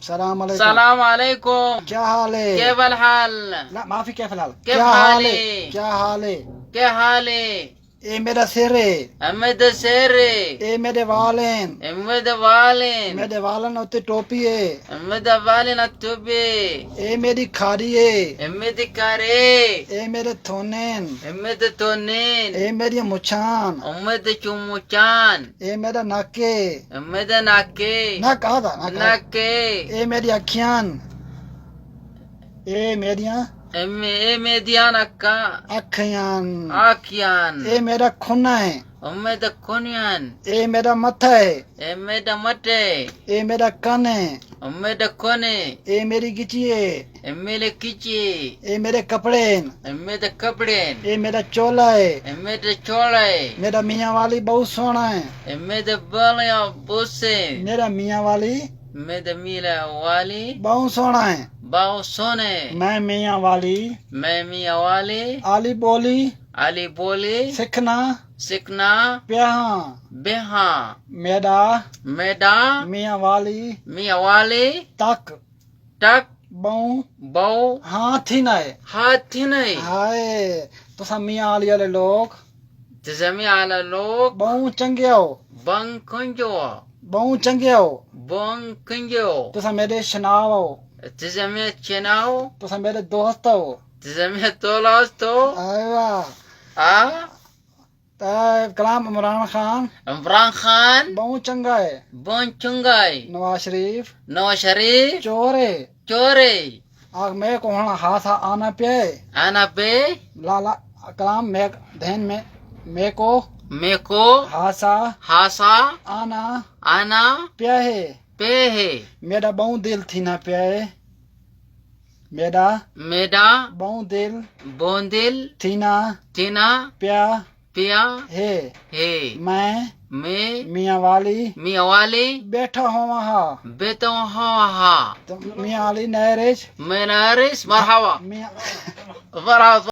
सलाम अलैकुम। क्या हाल है? केवल हाल ला माफी कैफ हाल? क्या हाल है? क्या हाल है? क्या हाल है? ए मेरा सिर है। अहमद शेरे ए मेरे वाल हैं। अहमद वालिन मेरे वालन उत्ते टोपी है। अहमद वालिन अतुबे ए मेरी खारी है। अहमद करे ए मेरे थोनेन। अहमद तोनेन ए मेरी मुछान। अहमद चुमुचान ए मेरा नाके। अहमद नाके ना कहा था ना कहा। नाके ए मेरी अखियान। ए मेरिया ए मेदियान अक्का अखियान। आखियान ए मेरा खुना है। अहमद कुनियान ए मेरा मथा है। अहमद मटे ए मेरा कन है। अहमद कोने ए मेरी गिची है। अहमद किची ए मेरे कपड़े हैं। अहमद कपड़े ए मेरा चोला है। अहमद चोले मेरा मियाँ वाली बहुत सोना है। अहमद बालिया बुसे मेरा मियाँ वाली अहमद मीला वाली बहुत सोना है। बाव सोने मैं मियाँ वाली मैं मिया वाली आली बोली अली बोली सिखना सिकना प्याहा बेहा मेरा मेडा मियाँ वाली मिया वाली तक टक बहु बहु हाथी ना है। हाथी नहीं हाय तो सब मियाँ वाली वाले लोग जमी आला लोग बहुत चंगे हो। बंग कंजो बहुत चंगे हो। बंग कंजो तो सब मेरे शनाव हो। जमी चनाओ तो सब मेरे दोस्त हो। जमी तोलास तो आया आ कलाम इमरान खान इमरान खान बहुत चंगा है। बन चुंगाई नवाज शरीफ नवाज शरीफ चोर है। चोरे आग मैं को होना हाथ आना पे आना पे लाला कलाम मैं धैन में मैं को मेको हासा हासा आना आना प्या है। पे है मेरा बहु दिल थी ना प्या है। मेरा मेडा बहु दिल बोंदिल थी ना टीना प्या पिया है। है मैं मैं मियाँ वाली मिया वाली बैठा हूँ वहाँ। बेतो हा तो मियाँ वाली नहरेज मैं नारिस मरहबा मियाँ मरहबा